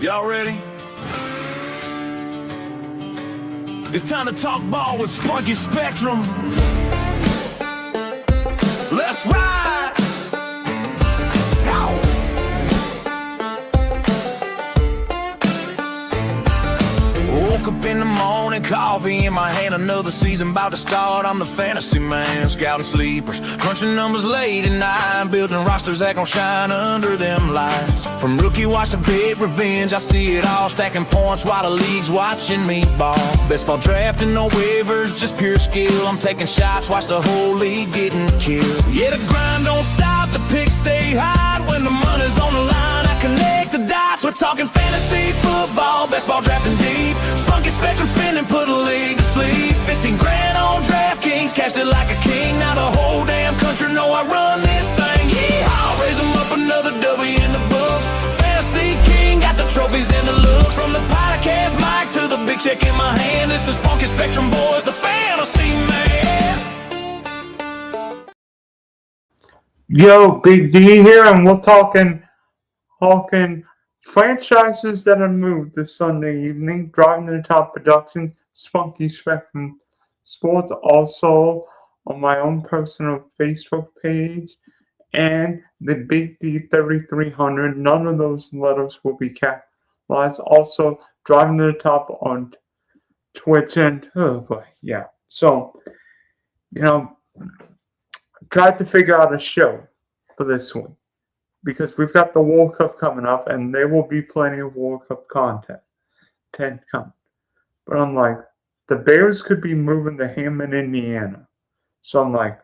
Y'all ready? It's time to talk ball with Spunky Spectrum. Let's ride! Ow. Woke up in the morning, coffee in my hand, another season about to start. I'm the fantasy man, scouting sleepers, crunching numbers late at night, building rosters that gon' shine under them lights. From rookie watch to big revenge, I see it all, stacking points while the league's watching me ball. Best ball drafting, no waivers, just pure skill. I'm taking shots, watch the whole league getting killed. Yeah, the grind don't stop, the picks stay high. When the money's on the line, I connect the dots. We're talking fantasy football, best ball drafting deep. Spunky Spectrum spinning, put a league to sleep. 15 grand on DraftKings, cashed it like a king. Now the whole damn country know I run this thing. Yeehaw, raise them up, another W in the books. Fantasy king, got the trophies and the looks. From the podcast mic to the big check in my hand, this is Spunky Spectrum boys, the fantasy man. Yo, Big D here, and we're talking franchises that have moved this Sunday evening, driving to the top production, Spunky Spectrum Sports, also on my own personal Facebook page, and the Big D 3300. None of those letters will be capitalized. Also, driving to the top on Twitch, and oh boy, yeah. So, tried to figure out a show for this one, because we've got the World Cup coming up, and there will be plenty of World Cup content coming. But I'm like, the Bears could be moving to Hammond, Indiana. So I'm like,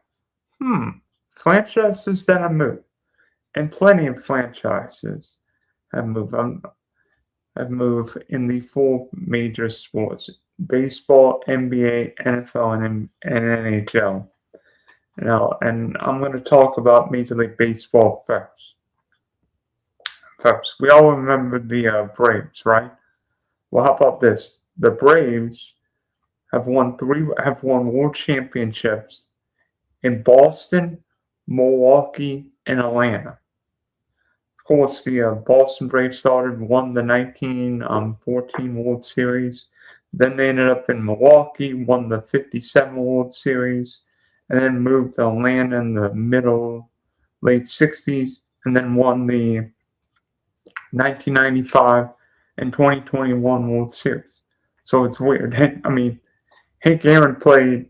franchises that have moved. And plenty of franchises have moved. Have moved in the four major sports: baseball, NBA, NFL, and NHL. And I'm going to talk about Major League Baseball first. We all remember the Braves, right? Well, how about this? The Braves have won world championships in Boston, Milwaukee, and Atlanta. Of course, the Boston Braves won the 1914 World Series. Then they ended up in Milwaukee, won the 57 World Series, and then moved to Atlanta in the late 60s, and then won the 1995 and 2021 World Series. So it's weird. I mean, Hank Aaron played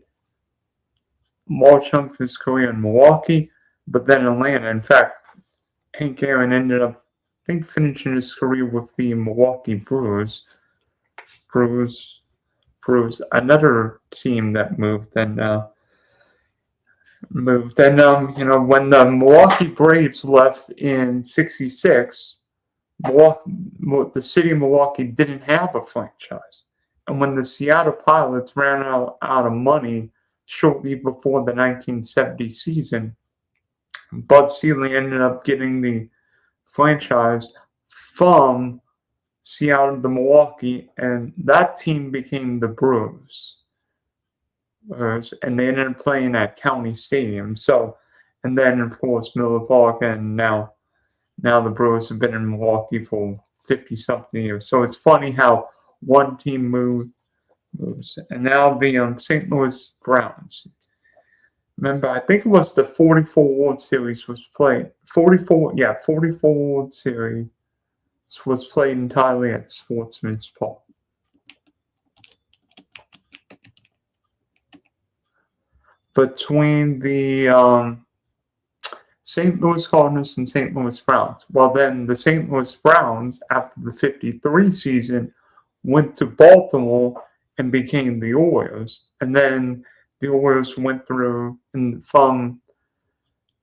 large chunks of his career in Milwaukee, but then Atlanta. In fact, Hank Aaron ended up, I think, finishing his career with the Milwaukee Brewers. Another team that moved. When the Milwaukee Braves left in '66, the city of Milwaukee didn't have a franchise. And when the Seattle Pilots ran out of money shortly before the 1970 season, Bud Selig ended up getting the franchise from Seattle to Milwaukee, and that team became the Brewers. And they ended up playing at County Stadium. So, and then of course Miller Park, and now the Brewers have been in Milwaukee for 50-something years. So it's funny how one team moves. And now the St. Louis Browns. Remember, I think it was the 44 World Series was played. 44 World Series was played entirely at Sportsman's Park. Between the St. Louis Cardinals and St. Louis Browns. Well, then the St. Louis Browns, after the '53 season, went to Baltimore and became the Orioles. And then the Orioles went through, from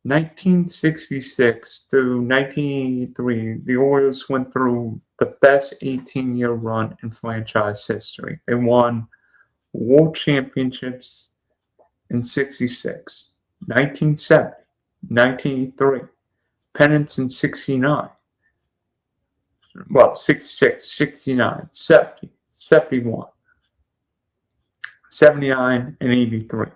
1966 through 1983, the Orioles went through the best 18-year run in franchise history. They won world championships in '66, 1970, 1983, pennants in '69, well, 66, 69, 70, 71, 79, and 83.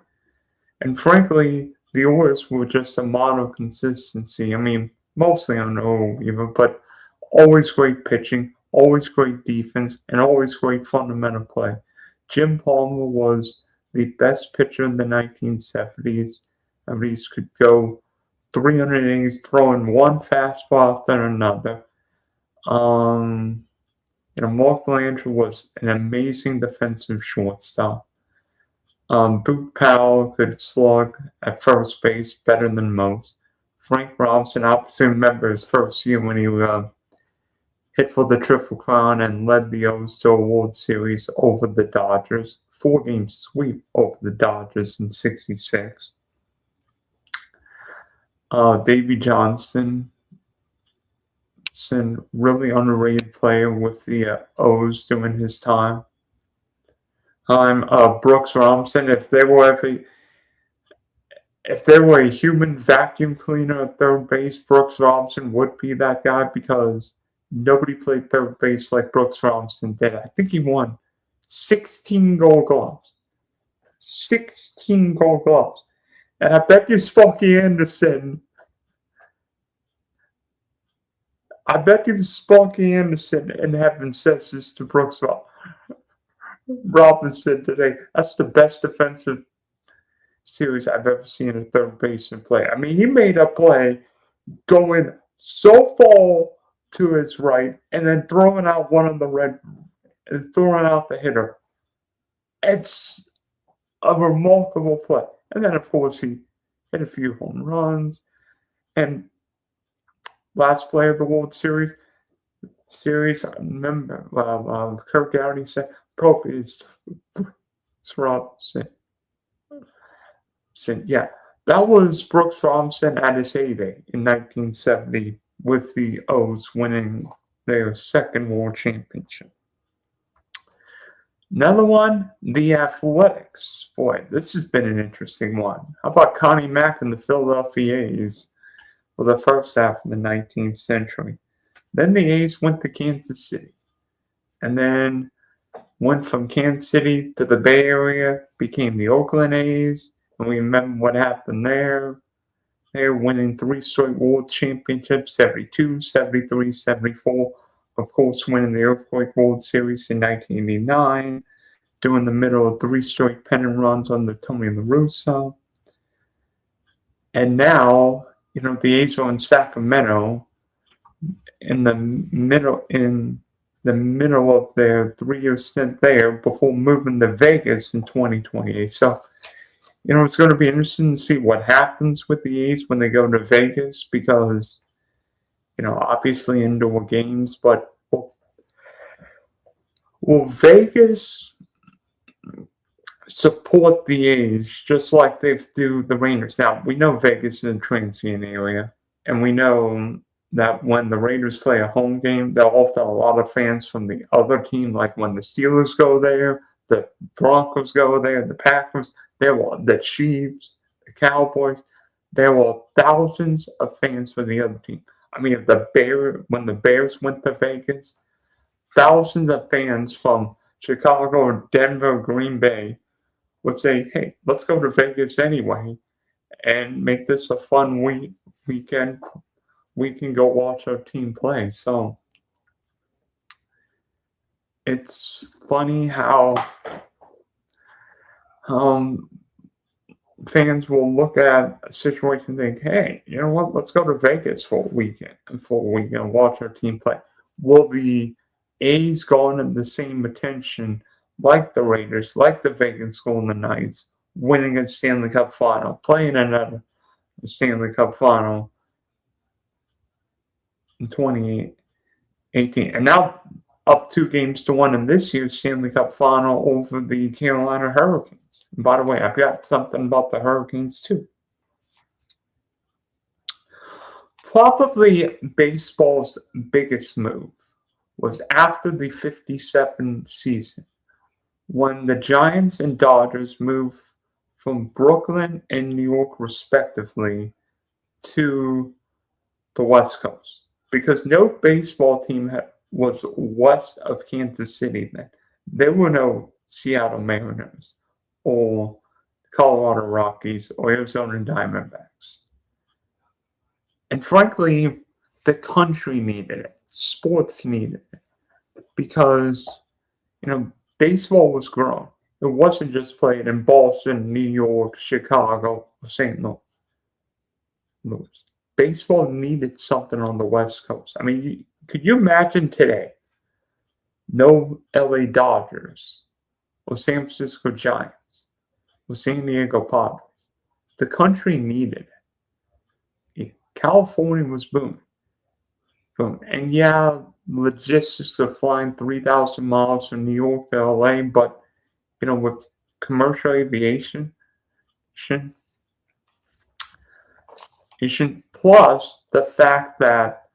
And frankly, the Orioles were just a model of consistency. I mean, mostly on the whole, but always great pitching, always great defense, and always great fundamental play. Jim Palmer was the best pitcher in the 1970s. He could go 300 innings, throwing one fastball after another. Mark Belanger was an amazing defensive shortstop. Boot Powell could slug at first base better than most. Frank Robinson, I remember his first year when he hit for the Triple Crown and led the O's to a World Series over the Dodgers. 4-game sweep over the Dodgers in '66. Davey Johnson, really underrated player with the O's during his time. Brooks Robinson, if there were a human vacuum cleaner at third base, Brooks Robinson would be that guy, because nobody played third base like Brooks Robinson did. I think he won 16 Gold Gloves. 16 Gold Gloves. And I bet you Sparky Anderson in heaven says this to Brooks Robinson today. That's the best defensive series I've ever seen a third baseman play. I mean, he made a play going so far to his right and then throwing out the hitter. It's a remarkable play. And then, of course, he hit a few home runs. And last play of the World Series, I remember Kirk Gowdy said, "Probably it's Robinson." Yeah, that was Brooks Robinson at his heyday in 1970, with the O's winning their second World Championship. Another one, the Athletics. Boy, this has been an interesting one. How about Connie Mack and the Philadelphia A's for the first half of the 19th century? Then the A's went to Kansas City, and then went from Kansas City to the Bay Area, became the Oakland A's, and we remember what happened there. They're winning 3 straight World Championships, 72, 73, 74. Of course, winning the Earthquake World Series in 1989, doing the middle of 3 straight pennant runs under Tony La Russa. And now, the A's are in Sacramento in the middle of their 3-year stint there before moving to Vegas in 2028. So, it's going to be interesting to see what happens with the A's when they go to Vegas, because, obviously indoor games, but will Vegas support the A's just like they do the Raiders? Now, we know Vegas is a transient area, and we know that when the Raiders play a home game, they'll often have a lot of fans from the other team, like when the Steelers go there, the Broncos go there, the Packers, the Chiefs, the Cowboys. There were thousands of fans for the other team. I mean, when the Bears went to Vegas, thousands of fans from Chicago, Denver, Green Bay would say, "Hey, let's go to Vegas anyway and make this a fun weekend. We can go watch our team play." So it's funny how fans will look at a situation and think, "Hey, you know what? Let's go to Vegas for a weekend and watch our team play." Will the A's garner the same attention like the Raiders, like the Vegas Golden Knights, winning a Stanley Cup final, playing another Stanley Cup final in 2018, and now up 2-1 in this year's Stanley Cup final over the Carolina Hurricanes. And by the way, I've got something about the Hurricanes too. Probably baseball's biggest move was after the '57 season, when the Giants and Dodgers moved from Brooklyn and New York respectively to the West Coast, because no baseball team was west of Kansas City then. There were no Seattle Mariners or Colorado Rockies or Arizona Diamondbacks. And frankly, the country needed it. Sports needed it. because, baseball was growing. It wasn't just played in Boston, New York, Chicago, or St. Louis. Baseball needed something on the West Coast. I mean, could you imagine today? No LA Dodgers or San Francisco Giants or San Diego Padres. The country needed it. California was booming. Boom. And yeah, logistics of flying 3,000 miles from New York to LA, but with commercial aviation, plus the fact that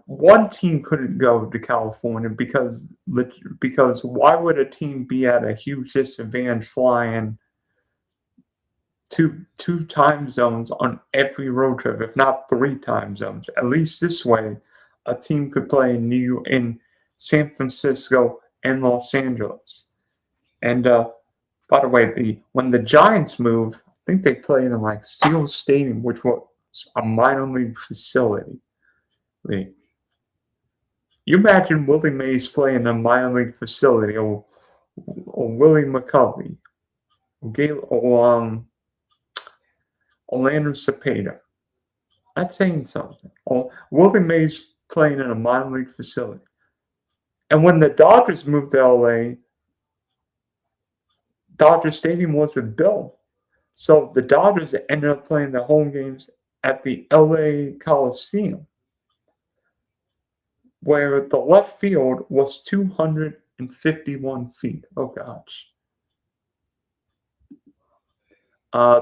one team couldn't go to California because why would a team be at a huge disadvantage flying two time zones on every road trip, if not 3 time zones? At least this way, a team could play in San Francisco and Los Angeles. And by the way, when the Giants moved, I think they played in like Seal Stadium, which was a minor league facility. You imagine Willie Mays playing in a minor league facility, or Willie McCovey, or Orlando Cepeda. That's saying something. Or Willie Mays playing in a minor league facility. And when the Dodgers moved to LA, Dodger Stadium wasn't built. So the Dodgers ended up playing the home games at the LA Coliseum, where the left field was 251 feet. Oh, gosh.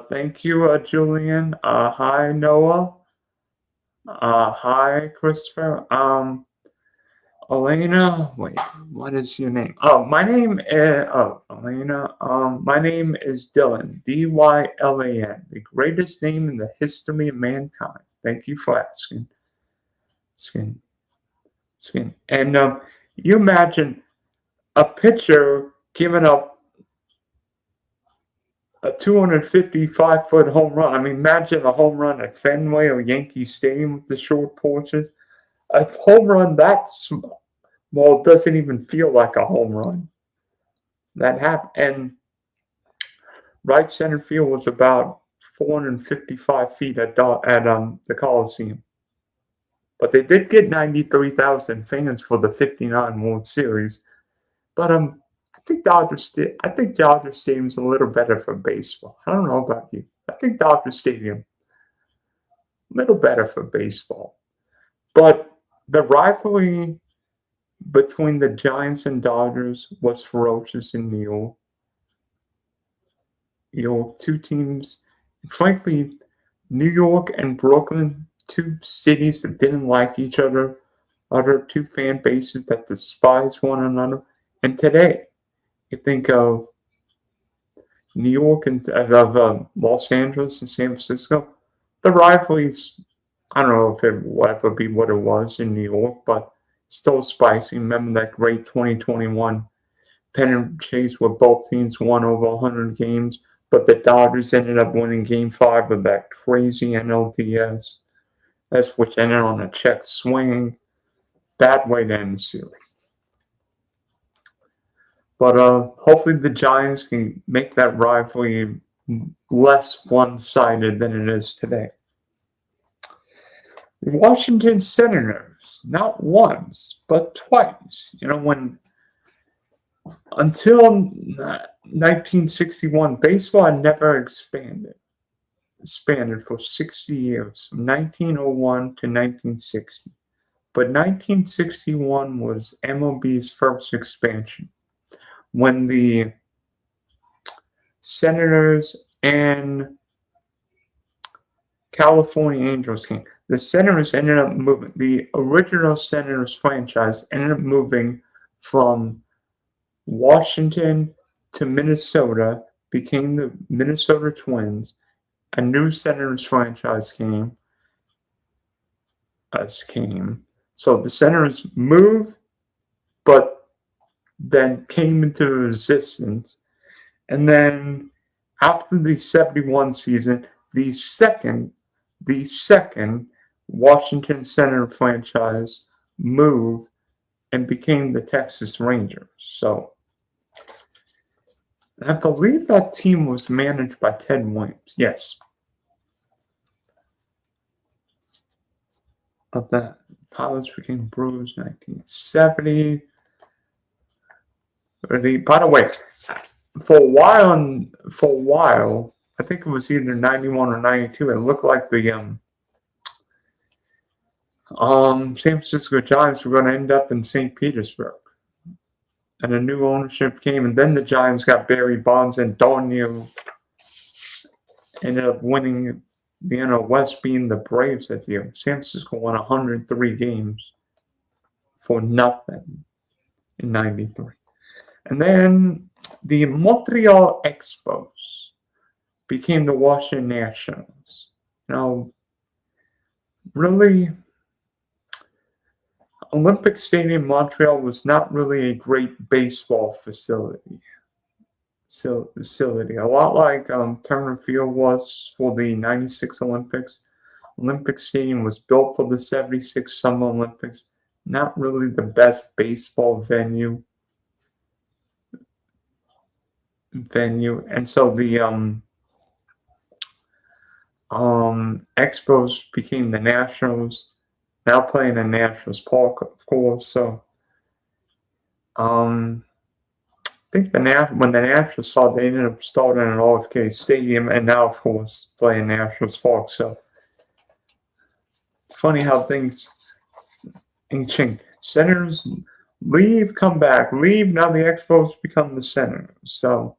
Thank you, Julian. Hi, Noah. Hi, Christopher. Elena, wait, what is your name? Oh, my name is, Elena. My name is Dylan, Dylan, the greatest name in the history of mankind. Thank you for asking. And you imagine a pitcher giving up a 255-foot home run. I mean, imagine a home run at Fenway or Yankee Stadium with the short porches. A home run that small doesn't even feel like a home run. That happened. And right center field was about 455 feet at the Coliseum. But they did get 93,000 fans for the 59 World Series. But I think Dodger Stadium's a little better for baseball. I don't know about you. I think Dodger Stadium a little better for baseball. But the rivalry between the Giants and Dodgers was ferocious in New York. Two teams, frankly, New York and Brooklyn, two cities that didn't like each other, two fan bases that despise one another. And today, you think of New York and of Los Angeles and San Francisco, the rivalries, I don't know if it will ever be what it was in New York, but still spicy. Remember that great 2021 pennant chase where both teams won over 100 games, but the Dodgers ended up winning Game 5 of that crazy NLDS. That's which ended on a check swing. Bad way to end the series. But hopefully the Giants can make that rivalry less one-sided than it is today. The Washington Senators, not once, but twice. Until 1961, baseball had never expanded for 60 years, from 1901 to 1960. But 1961 was MLB's first expansion, when the Senators and California Angels came. The Senators ended up moving. The original Senators franchise ended up moving from Washington to Minnesota, became the Minnesota Twins. A new Senators franchise came. So the Senators moved, but then came into existence. And then after the 71 season, the second Washington Senator franchise moved and became the Texas Rangers. So I believe that team was managed by Ted Williams. Yes. Of that, Pilots became Brewers 1970. By the way, for a while, I think it was either 91 or 92. It looked like the San Francisco Giants were going to end up in St. Petersburg. And a new ownership came, and then the Giants got Barry Bonds, and Darnell ended up winning the NL West, being the Braves that year. San Francisco won 103 games for nothing in 93. And then the Montreal Expos became the Washington Nationals. Now, really, Olympic Stadium Montreal was not really a great baseball facility. A lot like Turner Field was for the 96 Olympics. Olympic Stadium was built for the 76 Summer Olympics. Not really the best baseball venue. And so the Expos became the Nationals. Now playing in Nationals Park, of course. So I think when the Nationals saw, they ended up starting at RFK Stadium, and now, of course, playing Nationals Park. So funny how things change. Senators leave, come back, leave. Now the Expos become the Senators. So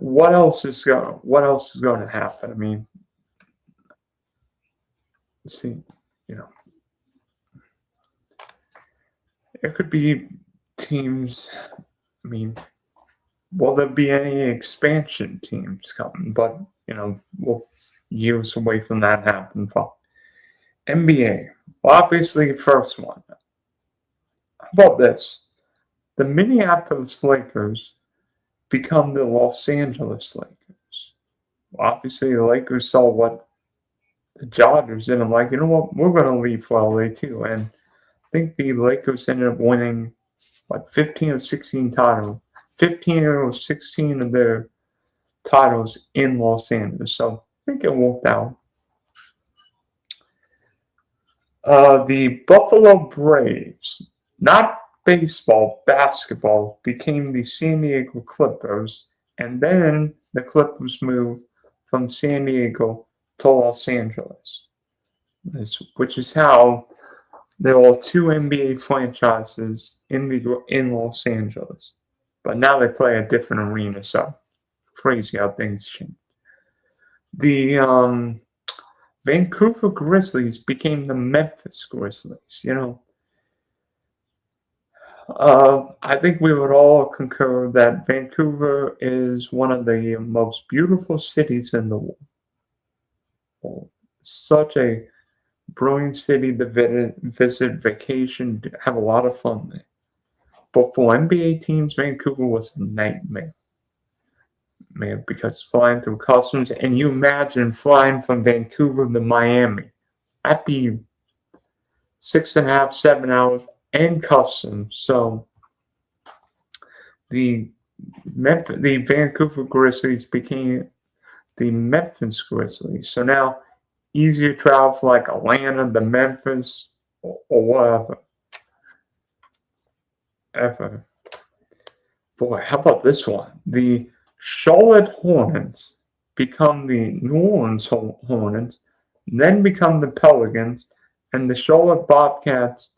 what else is going to happen? I mean, let's see, it could be teams. I mean, will there be any expansion teams coming? But we're years away from that happening. NBA, well, obviously, first one. How about this? The Minneapolis Lakers become the Los Angeles Lakers. Well, obviously, the Lakers saw what the Dodgers did. I'm like, you know what? We're going to leave for LA too. And I think the Lakers ended up winning 15 or 16 titles. 15 or 16 of their titles in Los Angeles. So I think it worked out. The Buffalo Braves, not baseball, basketball, became the San Diego Clippers, and then the Clippers moved from San Diego to Los Angeles, which is how there are 2 NBA franchises in Los Angeles, but now they play a different arena. So crazy how things change. The Vancouver Grizzlies became the Memphis Grizzlies. I think we would all concur that Vancouver is one of the most beautiful cities in the world. Such a brilliant city to visit, vacation, have a lot of fun there. But for NBA teams, Vancouver was a nightmare. Because flying through customs, and you imagine flying from Vancouver to Miami. That'd be 6.5, 7 hours and customs. So the Vancouver Grizzlies became the Memphis Grizzlies. So now easier travel for like Atlanta to Memphis or whatever. Boy, how about this one? The Charlotte Hornets become the New Orleans Hornets, then become the Pelicans, and the Charlotte Bobcats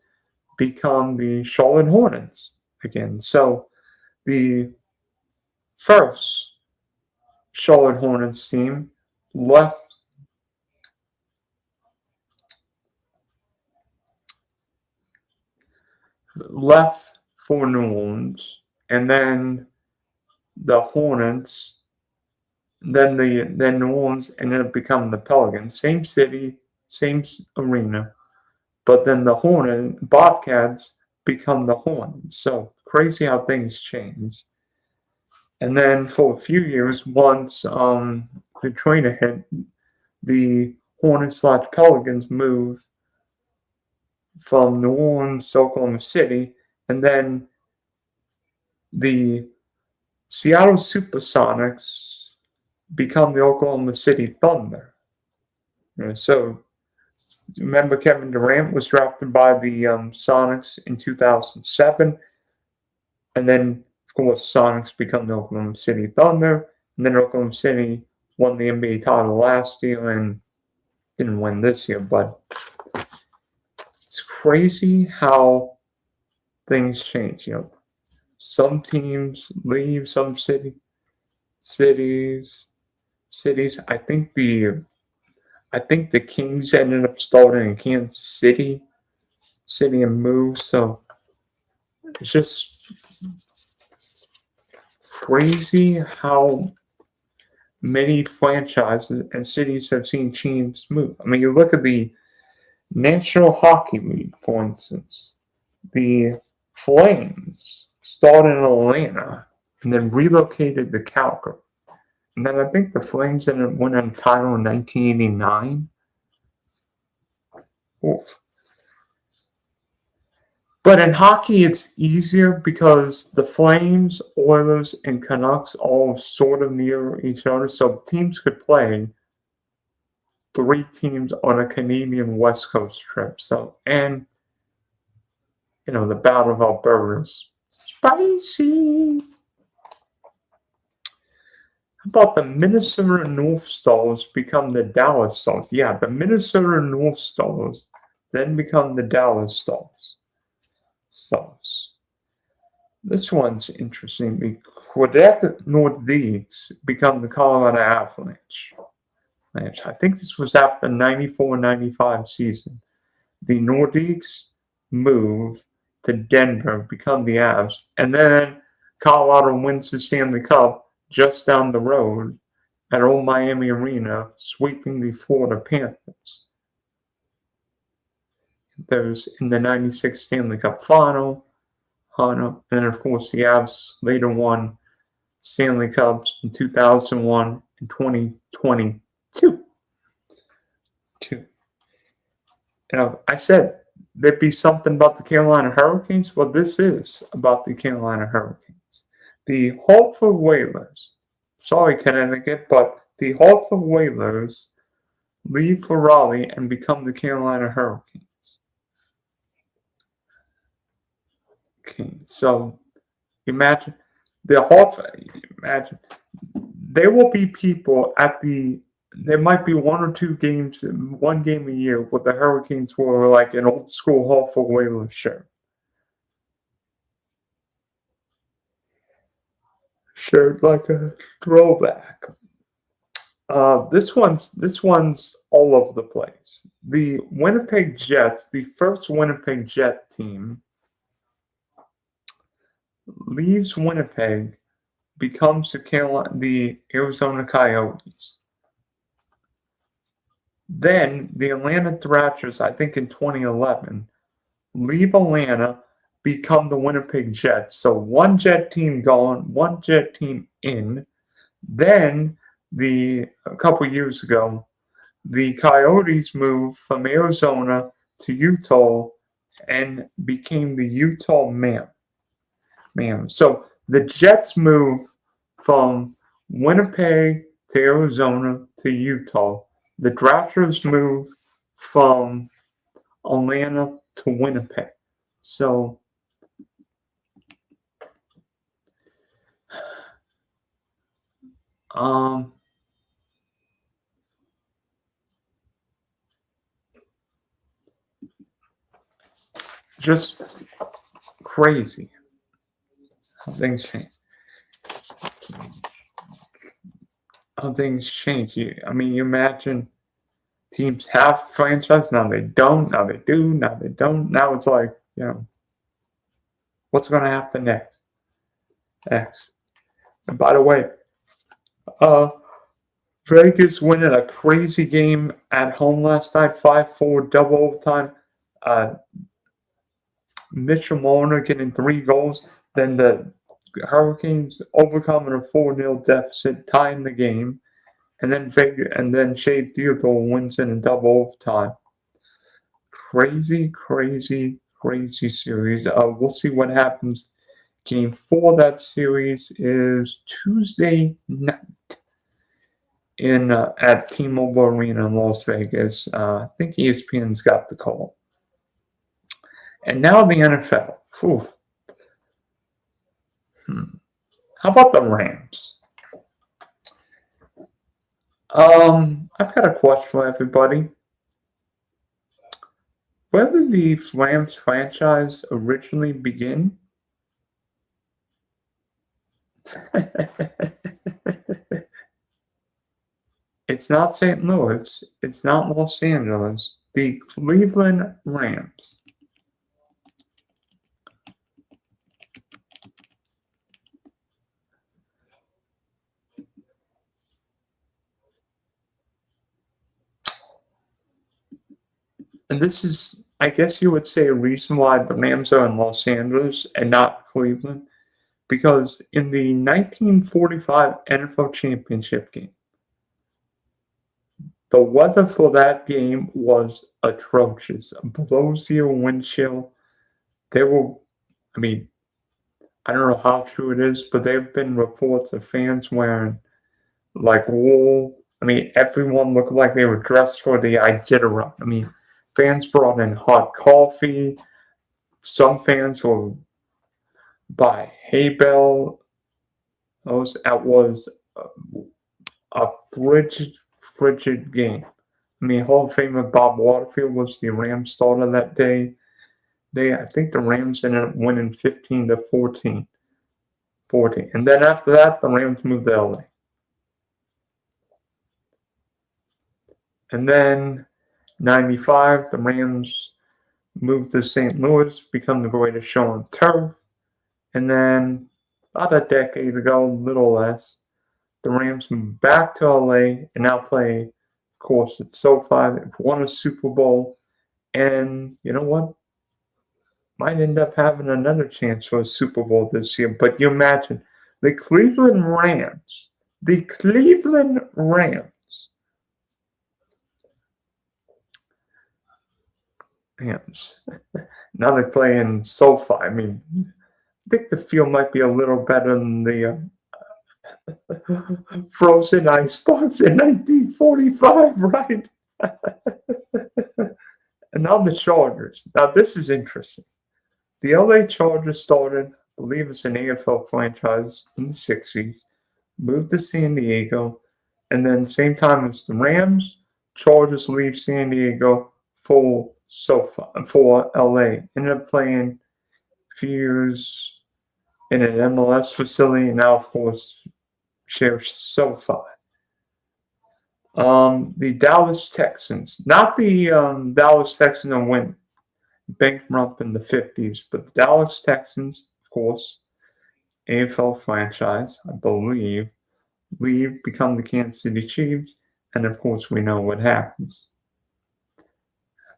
become the Charlotte Hornets again. So the first Charlotte Hornets team left for New Orleans, and then the Hornets, then New Orleans ended up becoming the Pelicans. Same city, same arena, but then the Bobcats become the Hornets. So crazy how things change. And then for a few years, once Katrina hit, the Hornets/Pelicans moved from New Orleans to Oklahoma City, and then the Seattle Supersonics become the Oklahoma City Thunder. So remember, Kevin Durant was drafted by the Sonics in 2007, and then of course Sonics become the Oklahoma City Thunder, and then Oklahoma City won the NBA title last year and didn't win this year. But it's crazy how things change. Some teams leave, some cities. I think the Kings ended up starting in Kansas City and moved. So it's just crazy how many franchises and cities have seen teams move. I mean, you look at the National Hockey League, for instance. The Flames started in Atlanta and then relocated to Calgary. And then I think the Flames ended up winning a title in 1989. Oof. But in hockey, it's easier because the Flames, Oilers, and Canucks all sort of near each other. So teams could play 3 teams on a Canadian West Coast trip. So, and, the Battle of Alberta is spicy. How about the Minnesota North Stars become the Dallas Stars? Yeah, the Minnesota North Stars then become the Dallas Stars. This one's interesting. The Quebec Nordiques become the Colorado Avalanche. I think this was after the 94-95 season. The Nordiques move to Denver, become the Avs, and then Colorado wins the Stanley Cup just down the road at Old Miami Arena, sweeping the Florida Panthers. Those in the 96 Stanley Cup final. And then, of course, the Avs later won Stanley Cups in 2001 and 2022. I said there'd be something about the Carolina Hurricanes. Well, this is about the Carolina Hurricanes. The Hartford Whalers, sorry Connecticut, but the Hartford Whalers leave for Raleigh and become the Carolina Hurricanes. Okay, so imagine there will be people there might be 1 or 2 games, 1 game a year with the Hurricanes were like an old school Hartford Whalers shirt. Shirt like a throwback. This one's all over the place. The Winnipeg Jets, the first Winnipeg Jet team, leaves Winnipeg, becomes the Arizona Coyotes. Then the Atlanta Thrashers, I think in 2011, leave Atlanta, become the Winnipeg Jets. So 1 Jet team gone, 1 Jet team in. Then a couple years ago, the Coyotes moved from Arizona to Utah and became the Utah Mams. So the Jets move from Winnipeg to Arizona to Utah. The Thrashers move from Atlanta to Winnipeg. So just crazy how things change. You imagine teams have franchise, now they don't, now they do, now they don't. Now it's like, what's going to happen next? And by the way, Vegas winning a crazy game at home last night, 5-4 double overtime. Mitchell Marner getting 3 goals. Then the Hurricanes overcoming a 4-0 deficit, tying the game, and then Shea Theodore wins in a double overtime. crazy, crazy, crazy series. We'll see what happens. Game 4 of that series is Tuesday night in at T-Mobile Arena in Las Vegas. I think ESPN's got the call. And now the NFL. Whew. How about the Rams? I've got a question for everybody. Where did the Rams franchise originally begin? It's not St. Louis. It's not Los Angeles. The Cleveland Rams. And this is, I guess you would say, a reason why the Rams are in Los Angeles and not Cleveland. Because in the 1945 NFL Championship game, the weather for that game was atrocious. Below zero wind chill. There were, I mean, I don't know how true it is, but there have been reports of fans wearing like wool. I mean, everyone looked like they were dressed for the Iditarod. I mean, fans brought in hot coffee. Some fans were by hay bale. That was a frigid game. I mean, Hall of Famer Bob Waterfield was the Rams starter that day. I think the Rams ended up winning 15-14. And then after that, the Rams moved to LA. And then 95, the Rams moved to St. Louis, become the greatest show on turf. And then about a decade ago, a little less, the Rams moved back to LA and now play, of course, at SoFi. They've won a Super Bowl. And you know what? Might end up having another chance for a Super Bowl this year. But you imagine the Cleveland Rams. Now they play in SoFi. I mean, I think the field might be a little better than the frozen ice spots in 1945, right? And now the Chargers. Now this is interesting. The LA Chargers started, I believe it's an AFL franchise in the 60s, moved to San Diego, and then same time as the Rams, Chargers leave San Diego for LA. Ended up playing a few years in an MLS facility, and now, of course, share SoFi. The Dallas Texans, not the Dallas Texans that went bankrupt in the 50s, but the Dallas Texans, of course, AFL franchise, I believe, become the Kansas City Chiefs, and of course we know what happens.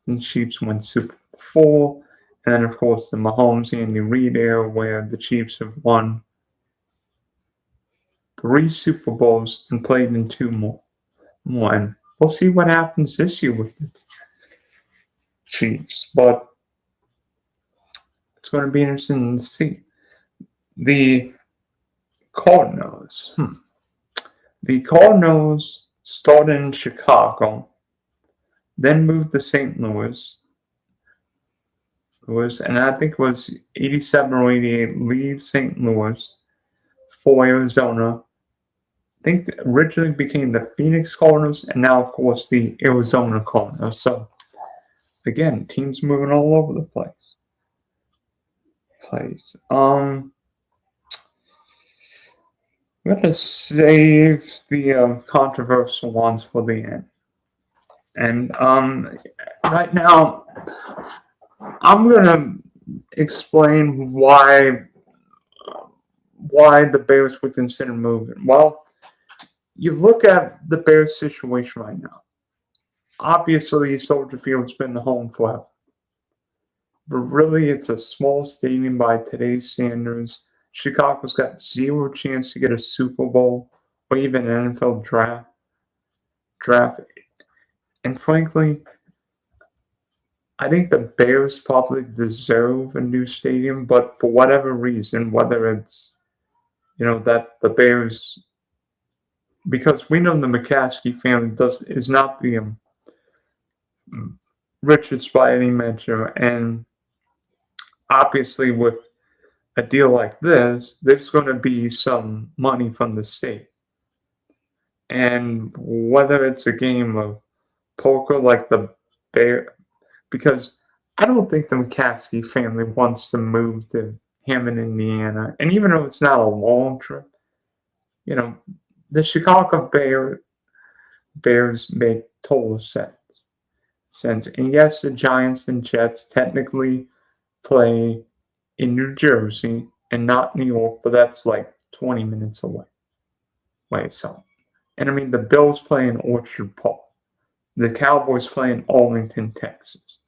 The Chiefs win Super Bowl, and then of course the Mahomes Andy Reid era, where the Chiefs have won 3 Super Bowls and played in 2 more. And we'll see what happens this year with the Chiefs, but it's going to be interesting to see. The Cardinals. The Cardinals started in Chicago, then moved to St. Louis, and I think it was 87 or 88, leave St. Louis for Arizona. I think originally became the Phoenix Cardinals, and now, of course, the Arizona Cardinals. So, again, teams moving all over the place. I'm going to save the controversial ones for the end. And right now, I'm going to explain why the Bears would consider moving. Well, you look at the Bears situation right now. Obviously, Soldier Field's been the home forever. But really, it's a small stadium by today's standards. Chicago's got 0 chance to get a Super Bowl or even an NFL draft. And frankly, I think the Bears probably deserve a new stadium, but for whatever reason, whether it's, that the Bears, because we know the McCaskey family is not the richest by any measure, and obviously with a deal like this, there's going to be some money from the state. And whether it's a game of poker like the Bear, because I don't think the McCaskey family wants to move to Hammond, Indiana. And even though it's not a long trip, the Chicago Bears make total sense. And yes, the Giants and Jets technically play in New Jersey and not New York, but that's like 20 minutes away. And I mean, the Bills play in Orchard Park. The Cowboys play in Arlington, Texas.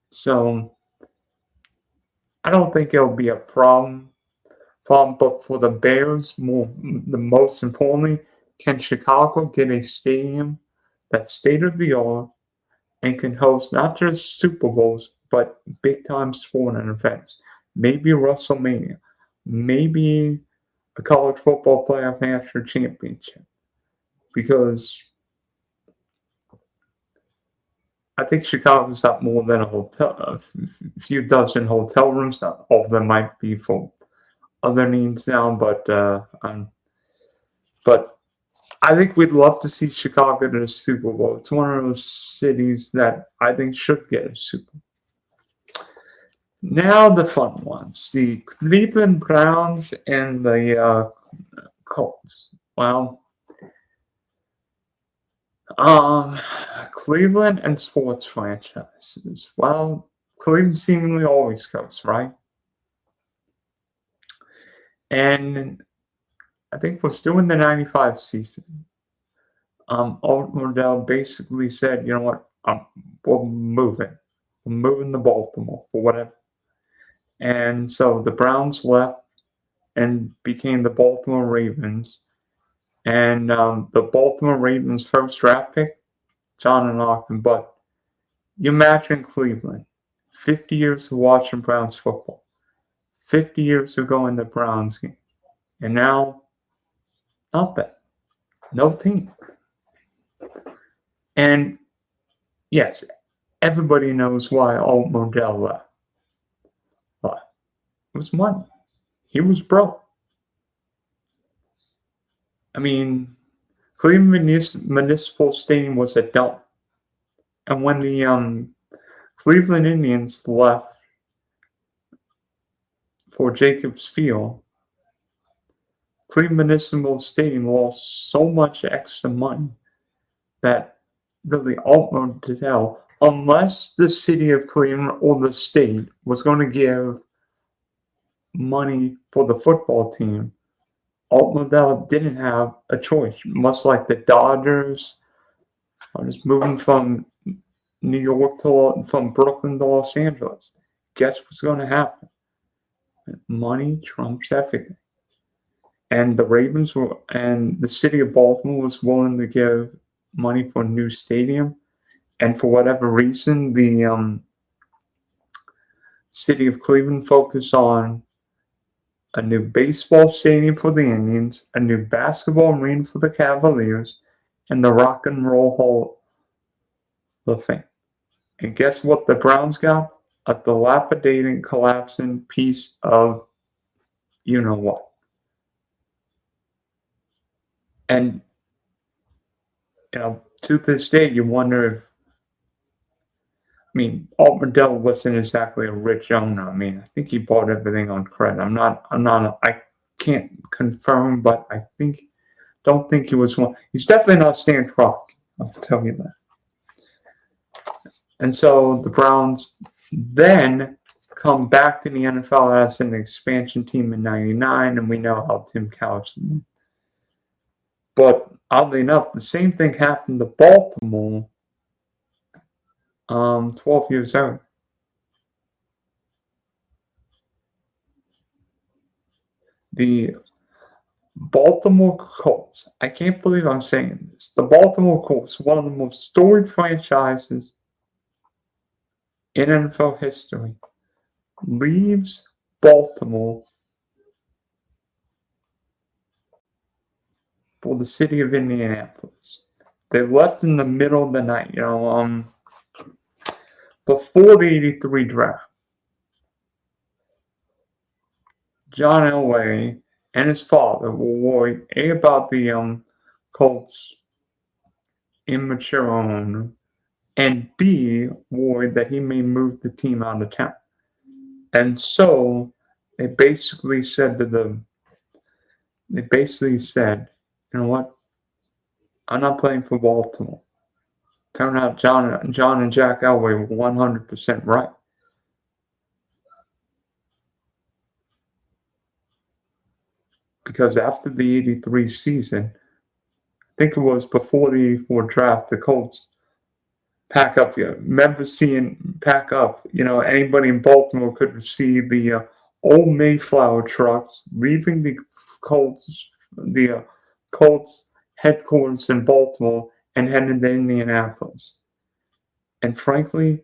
So I don't think it'll be a problem. But for the Bears, the most importantly, can Chicago get a stadium that's state of the art and can host not just Super Bowls, but big time sporting events? Maybe WrestleMania, maybe a college football playoff national championship. Because I think Chicago's got more than a few dozen hotel rooms. Not all of them might be for other needs now, but I think we'd love to see Chicago in a Super Bowl. It's one of those cities that I think should get a Super Bowl. Now the fun ones: the Cleveland Browns and the Colts. Well, Cleveland and sports franchises. Well, Cleveland seemingly always goes, right? And I think we're still in the 95 season. Alt Modell basically said, you know what, we're moving. We're moving to Baltimore for whatever. And so the Browns left and became the Baltimore Ravens. And the Baltimore Ravens' first draft pick, John Lockton. But you imagine Cleveland, 50 years of watching Browns football, 50 years of going to Browns game, and now nothing, no team. And yes, everybody knows why Alt Modell left. But it was money. He was broke. I mean, Cleveland Municipal Stadium was a dump. And when the Cleveland Indians left for Jacobs Field, Cleveland Municipal Stadium lost so much extra money that really Alt Modell, unless the city of Cleveland or the state was going to give money for the football team, Alt Modell didn't have a choice. Much like the Dodgers are just moving from New York from Brooklyn to Los Angeles. Guess what's going to happen? Money trumps everything. And the Ravens and the city of Baltimore was willing to give money for a new stadium. And for whatever reason, the city of Cleveland focused on a new baseball stadium for the Indians, a new basketball arena for the Cavaliers, and the Rock and Roll Hall of Fame. And guess what the Browns got? A dilapidating, collapsing piece of you-know-what. And, to this day, you wonder if, Alt Modell wasn't exactly a rich owner. I think he bought everything on credit. I can't confirm, but don't think he was one. He's definitely not Stan Kroenke, I'll tell you that. And so the Browns then come back to the NFL as an expansion team in '99, and we know how Tim Couch. But oddly enough, the same thing happened to Baltimore 12 years out. The Baltimore Colts, I can't believe I'm saying this. The Baltimore Colts, one of the most storied franchises in NFL history leaves Baltimore for the city of Indianapolis. They left in the middle of the night, before the 83 draft. John Elway and his father were worried about the Colts' immature owner, and B, worried that he may move the team out of town. And so they basically said, you know what? I'm not playing for Baltimore. Turned out John and Jack Elway were 100% right. Because after the 83 season, I think it was before the 84 draft, the Colts pack up. Remember seeing pack up, anybody in Baltimore could see the old Mayflower trucks leaving the Colts headquarters in Baltimore and heading to Indianapolis. And frankly,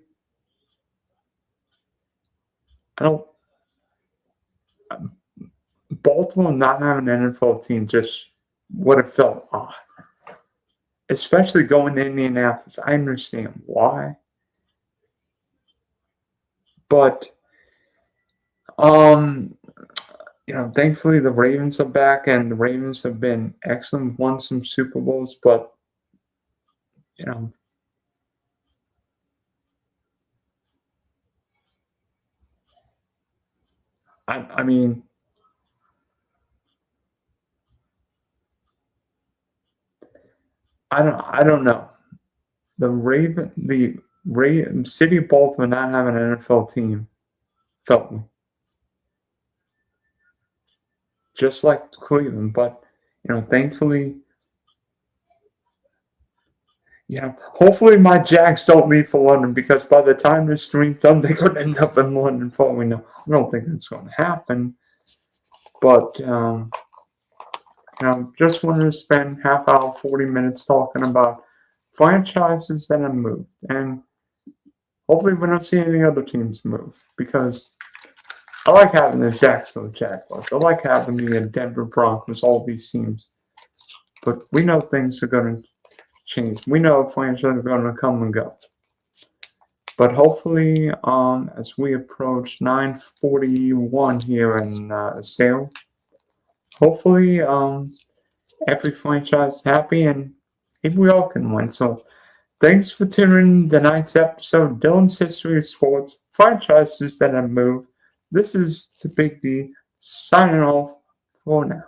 Baltimore not having an NFL team just would have felt odd. Especially going to Indianapolis. I understand why. But thankfully the Ravens are back, and the Ravens have been excellent, won some Super Bowls, but I mean, I don't know. The city of Baltimore not having an NFL team felt me. Just like Cleveland, but thankfully, hopefully my Jags don't leave for London, because by the time this stream's done, they could end up in London for all we know. I don't think that's going to happen, but just wanted to spend half hour, 40 minutes talking about franchises that have moved, and hopefully we don't see any other teams move, because I like having the Jacksonville Jaguars. I like having the Denver Broncos, all these teams. But we know things are going to change. We know franchises are going to come and go. But hopefully, as we approach 9:41 here in Salem, hopefully every franchise is happy, and maybe we all can win. So thanks for tuning in to tonight's episode of Dylan's History of Sports, franchises that have moved. This is the Big D signing off for now.